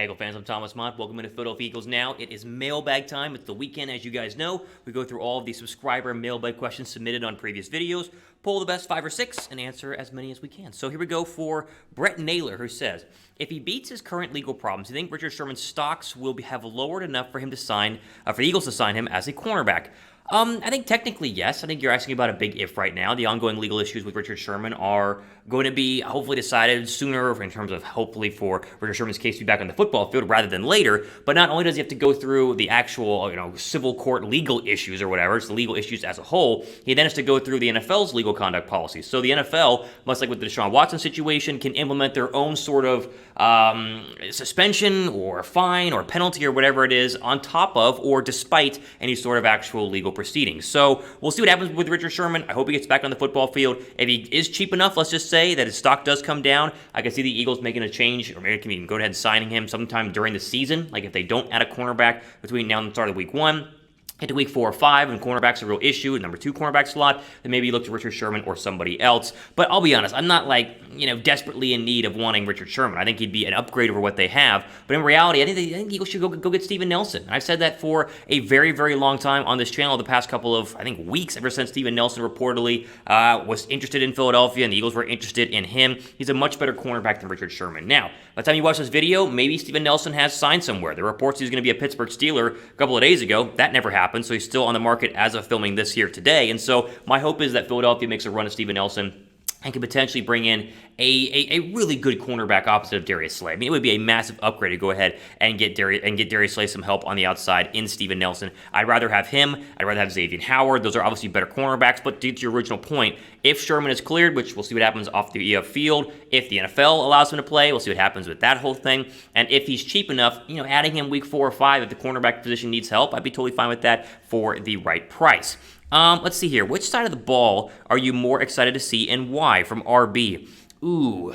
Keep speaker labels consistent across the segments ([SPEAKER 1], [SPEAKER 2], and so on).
[SPEAKER 1] Hey, Eagle fans, I'm Thomas Mott. Welcome into Philadelphia Eagles Now. It is mailbag time. It's the weekend, as you guys know. We go through all of the subscriber mailbag questions submitted on previous videos, pull the best 5 or 6, and answer as many as we can. So here we go for Brett Naylor, who says, if he beats his current legal problems, do you think Richard Sherman's stocks will have lowered enough for him to sign, for the Eagles to sign him as a cornerback? I think technically, yes. I think you're asking about a big if right now. The ongoing legal issues with Richard Sherman are going to be hopefully decided sooner in terms of hopefully for Richard Sherman's case to be back on the football field rather than later. But not only does he have to go through the actual, civil court legal issues or whatever, it's the legal issues as a whole, he then has to go through the NFL's legal conduct policies. So the NFL, much like with the Deshaun Watson situation, can implement their own sort of suspension or fine or penalty or whatever it is on top of or despite any sort of actual legal proceedings. So we'll see what happens with Richard Sherman. I hope he gets back on the football field. If he is cheap enough, let's just say that his stock does come down, I can see the Eagles making a change, or maybe can even go ahead and signing him sometime during the season. Like if they don't add a cornerback between now and the start of week 1, get to week 4 or 5, and cornerback's a real issue, number 2 cornerback slot, then maybe look to Richard Sherman or somebody else. But I'll be honest, I'm not desperately in need of wanting Richard Sherman. I think he'd be an upgrade over what they have. But in reality, I think the Eagles should go get Steven Nelson. I've said that for a very, very long time on this channel the past couple of, weeks, ever since Steven Nelson reportedly was interested in Philadelphia and the Eagles were interested in him. He's a much better cornerback than Richard Sherman. Now, by the time you watch this video, maybe Steven Nelson has signed somewhere. There were reports he was going to be a Pittsburgh Steeler a couple of days ago. That never happened. So he's still on the market as of filming this here today. And so my hope is that Philadelphia makes a run at Steven Nelson and can potentially bring in a really good cornerback opposite of Darius Slay. I mean, it would be a massive upgrade to go ahead and get Darius Slay some help on the outside in Steven Nelson. I'd rather have him. I'd rather have Xavier Howard. Those are obviously better cornerbacks. But to your original point, if Sherman is cleared, which we'll see what happens off the field, if the NFL allows him to play, we'll see what happens with that whole thing. And if he's cheap enough, adding him week 4 or 5 if the cornerback position needs help, I'd be totally fine with that for the right price. Let's see here. Which side of the ball are you more excited to see and why? From RB. Ooh.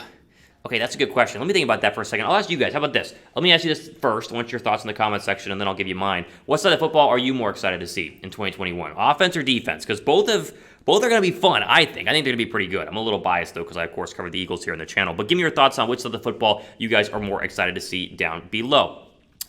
[SPEAKER 1] Okay, that's a good question. Let me think about that for a second. I'll ask you guys. How about this? Let me ask you this first. I want your thoughts in the comment section, and then I'll give you mine. What side of football are you more excited to see in 2021? Offense or defense? Because both are going to be fun, I think. I think they're going to be pretty good. I'm a little biased, though, because I, of course, cover the Eagles here on the channel. But give me your thoughts on which side of the football you guys are more excited to see down below.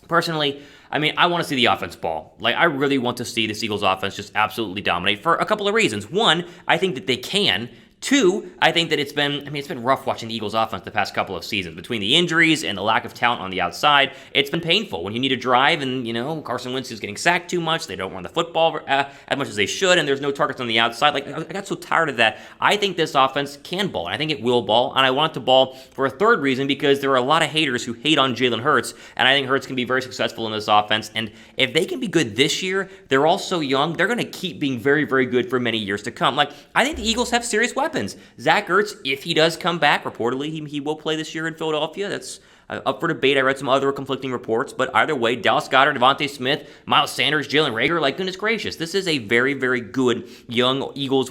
[SPEAKER 1] Personally, I want to see the offense ball. I really want to see this Eagles offense just absolutely dominate for a couple of reasons. One, I think that they can. 2, I think that it's been rough watching the Eagles offense the past couple of seasons. Between the injuries and the lack of talent on the outside, it's been painful. When you need to drive and, Carson Wentz is getting sacked too much, they don't run the football as much as they should, and there's no targets on the outside. I got so tired of that. I think this offense can ball, and I think it will ball, and I want it to ball for a third reason, because there are a lot of haters who hate on Jalen Hurts, and I think Hurts can be very successful in this offense, and if they can be good this year, they're all so young, they're going to keep being very, very good for many years to come. I think the Eagles have serious weapons. Zach Ertz, if he does come back, reportedly he will play this year in Philadelphia. That's up for debate. I read some other conflicting reports, but either way, Dallas Goedert, Devontae Smith, Miles Sanders, Jalen Reagor, goodness gracious, this is a very, very good young Eagles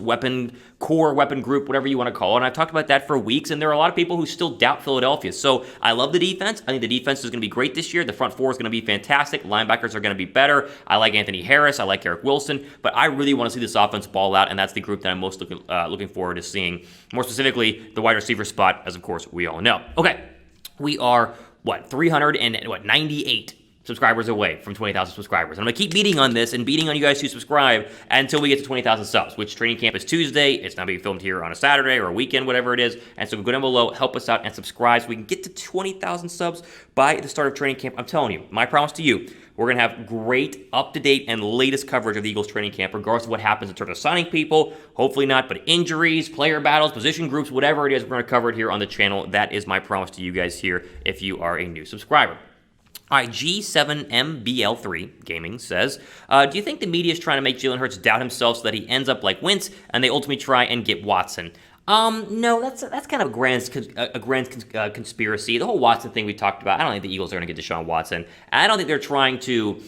[SPEAKER 1] core weapon group, whatever you want to call it. And I've talked about that for weeks, and there are a lot of people who still doubt Philadelphia. So I love the defense. I think the defense is going to be great this year. The front 4 is going to be fantastic. Linebackers are going to be better. I like Anthony Harris. I like Eric Wilson. But I really want to see this offense ball out, and that's the group that I'm most looking forward to seeing. More specifically, the wide receiver spot, as of course we all know. Okay. We are, 398 subscribers away from 20,000 subscribers. I'm going to keep beating on this and beating on you guys to subscribe until we get to 20,000 subs, which training camp is Tuesday. It's not being filmed here on a Saturday or a weekend, whatever it is. And so go down below, help us out, and subscribe so we can get to 20,000 subs by the start of training camp. I'm telling you, my promise to you, we're going to have great, up-to-date, and latest coverage of the Eagles training camp, regardless of what happens in terms of signing people. Hopefully not, but injuries, player battles, position groups, whatever it is, we're going to cover it here on the channel. That is my promise to you guys here if you are a new subscriber. All right, G7MBL3 Gaming says, do you think the media is trying to make Jalen Hurts doubt himself so that he ends up like Wentz and they ultimately try and get Watson? No, that's kind of a grand conspiracy. The whole Watson thing we talked about, I don't think the Eagles are going to get Deshaun Watson. I don't think they're trying to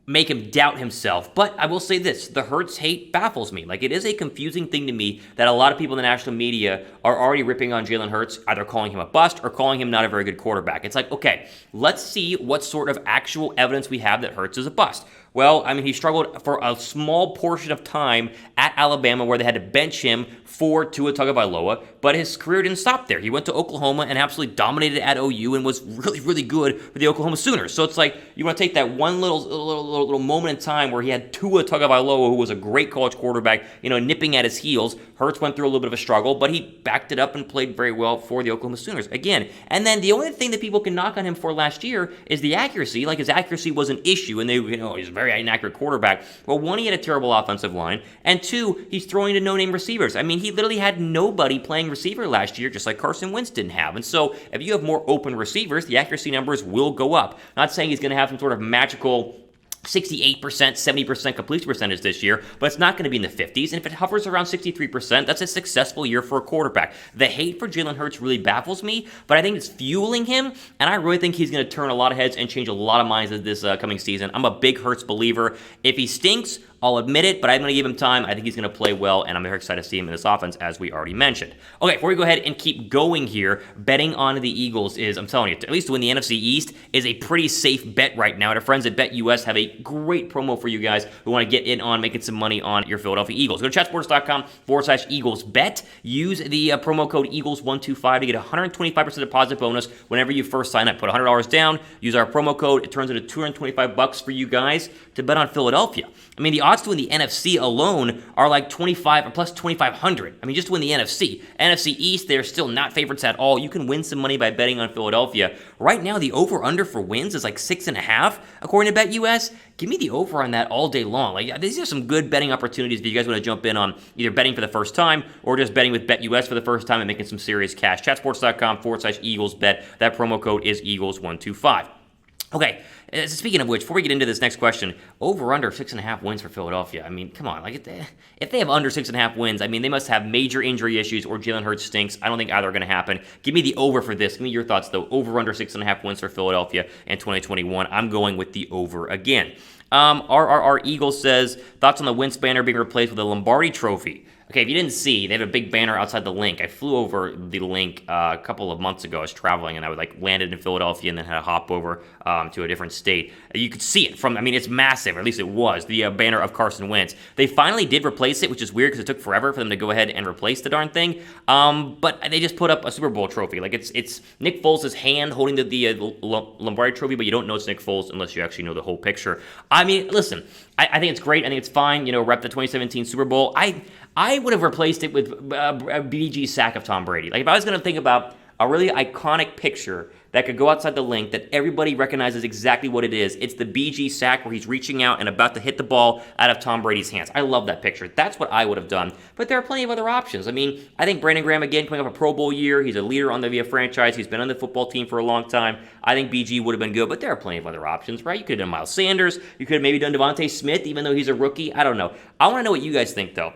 [SPEAKER 1] make him doubt himself. But I will say this, the Hurts hate baffles me. It is a confusing thing to me that a lot of people in the national media are already ripping on Jalen Hurts, either calling him a bust or calling him not a very good quarterback. It's okay, let's see what sort of actual evidence we have that Hurts is a bust. Well, I mean, he struggled for a small portion of time at Alabama where they had to bench him for Tua Tagovailoa, but his career didn't stop there. He went to Oklahoma and absolutely dominated at OU and was really, really good for the Oklahoma Sooners. So it's like you want to take that one little moment in time where he had Tua Tagovailoa, who was a great college quarterback, nipping at his heels. Hurts went through a little bit of a struggle, but he backed it up and played very well for the Oklahoma Sooners again. And then the only thing that people can knock on him for last year is the accuracy. Like, his accuracy was an issue, and he's a very inaccurate quarterback. Well, one, he had a terrible offensive line, and two, he's throwing to no-name receivers. I mean, he literally had nobody playing receiver last year, just like Carson Wentz didn't have. And so if you have more open receivers, the accuracy numbers will go up. Not saying he's going to have some sort of magical 68%, 70% completion percentage this year, but it's not going to be in the 50s. And if it hovers around 63%, that's a successful year for a quarterback. The hate for Jalen Hurts really baffles me, but I think it's fueling him, and I really think he's going to turn a lot of heads and change a lot of minds this coming season. I'm a big Hurts believer. If he stinks, I'll admit it, but I'm going to give him time. I think he's going to play well, and I'm very excited to see him in this offense, as we already mentioned. Okay, before we go ahead and keep going here, betting on the Eagles is, I'm telling you, at least to win the NFC East, is a pretty safe bet right now. Our friends at BetUS have a great promo for you guys who want to get in on making some money on your Philadelphia Eagles. Go to chatsports.com/EaglesBet. Use the promo code EAGLES125 to get a 125% deposit bonus whenever you first sign up. Put $100 down, use our promo code. It turns into $225 for you guys to bet on Philadelphia. I mean, the odds to win the NFC alone are like 25 or plus 2,500. I mean, just to win the NFC. NFC East, they're still not favorites at all. You can win some money by betting on Philadelphia. Right now, the over-under for wins is like 6.5, according to BetUS. Give me the over on that all day long. Like, these are some good betting opportunities if you guys want to jump in on either betting for the first time or just betting with BetUS for the first time and making some serious cash. Chatsports.com/EaglesBet. That promo code is Eagles125. Okay, speaking of which, before we get into this next question, over-under 6.5 wins for Philadelphia. I mean, come on. Like, if they have under 6.5 wins, I mean, they must have major injury issues or Jalen Hurts stinks. I don't think either are going to happen. Give me the over for this. Give me your thoughts, though. Over-under 6.5 wins for Philadelphia in 2021. I'm going with the over again. RRR Eagles says, thoughts on the Wentz banner being replaced with a Lombardi trophy. Okay, if you didn't see, they have a big banner outside the Linc. I flew over the Linc a couple of months ago. I was traveling, and I landed in Philadelphia and then had to hop over to a different state. You could see it from, I mean, it's massive, or at least it was, the banner of Carson Wentz. They finally did replace it, which is weird because it took forever for them to go ahead and replace the darn thing. But they just put up a Super Bowl trophy. Like, it's Nick Foles' hand holding the Lombardi trophy, but you don't know it's Nick Foles unless you actually know the whole picture. I mean, listen, I think it's great. I think it's fine. Rep the 2017 Super Bowl. I would have replaced it with a BG sack of Tom Brady. Like, if I was going to think about a really iconic picture that could go outside the Linc that everybody recognizes exactly what it is, it's the BG sack where he's reaching out and about to hit the ball out of Tom Brady's hands. I love that picture. That's what I would have done. But there are plenty of other options. I mean, I think Brandon Graham, again, coming up a Pro Bowl year. He's a leader on the franchise. He's been on the football team for a long time. I think BG would have been good, but there are plenty of other options, right? You could have done Miles Sanders. You could have maybe done Devontae Smith, even though he's a rookie. I don't know. I want to know what you guys think, though.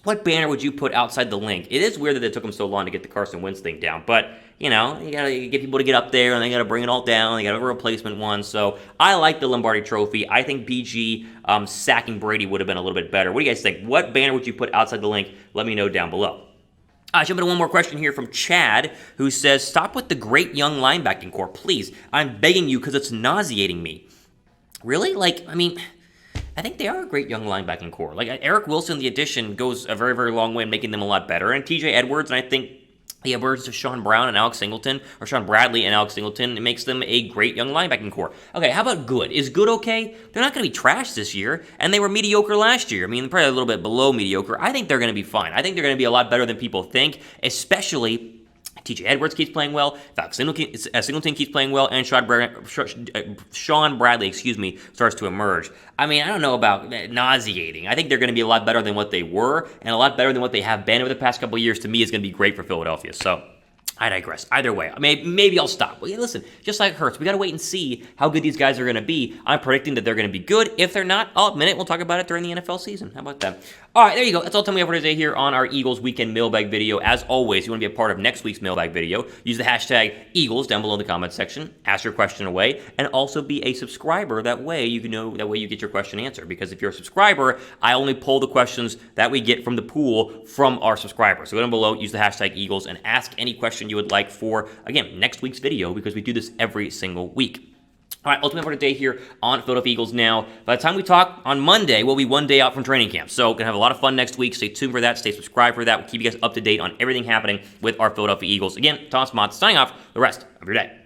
[SPEAKER 1] What banner would you put outside the Linc? It is weird that it took them so long to get the Carson Wentz thing down, but, you gotta get people to get up there, and they gotta bring it all down. They gotta have a replacement one, so I like the Lombardi trophy. I think BG sacking Brady would have been a little bit better. What do you guys think? What banner would you put outside the Linc? Let me know down below. Jump into one more question here from Chad, who says, stop with the great young linebacking core, please. I'm begging you because it's nauseating me. Really? I think they are a great young linebacking core. Eric Wilson, the addition, goes a very, very long way in making them a lot better. And TJ Edwards, and I think the emergence of Sean Brown and Alex Singleton, or Sean Bradley and Alex Singleton, it makes them a great young linebacking core. Okay, how about good? Is good okay? They're not going to be trash this year, and they were mediocre last year. I mean, probably a little bit below mediocre. I think they're going to be fine. I think they're going to be a lot better than people think, especially TJ Edwards keeps playing well, Singleton keeps playing well, and Sean Bradley, starts to emerge. I mean, I don't know about nauseating. I think they're going to be a lot better than what they were, and a lot better than what they have been over the past couple of years. To me, is going to be great for Philadelphia. So I digress. Either way, maybe I'll stop. Well, listen, just like Hurts, we got to wait and see how good these guys are going to be. I'm predicting that they're going to be good. If they're not, I'll admit it. We'll talk about it during the NFL season. How about that? All right, there you go. That's all the time we have for today here on our Eagles Weekend Mailbag video. As always, you want to be a part of next week's Mailbag video, use the hashtag Eagles down below in the comments section. Ask your question away, and also be a subscriber. That way you get your question answered. Because if you're a subscriber, I only pull the questions that we get from the pool from our subscribers. So go down below, use the hashtag Eagles, and ask any question you would like for, again, next week's video, because we do this every single week. All right, ultimate for today here on Philadelphia Eagles Now. By the time we talk on Monday, we'll be one day out from training camp. So, going to have a lot of fun next week. Stay tuned for that. Stay subscribed for that. We'll keep you guys up to date on everything happening with our Philadelphia Eagles. Again, Thomas Mott signing off the rest of your day.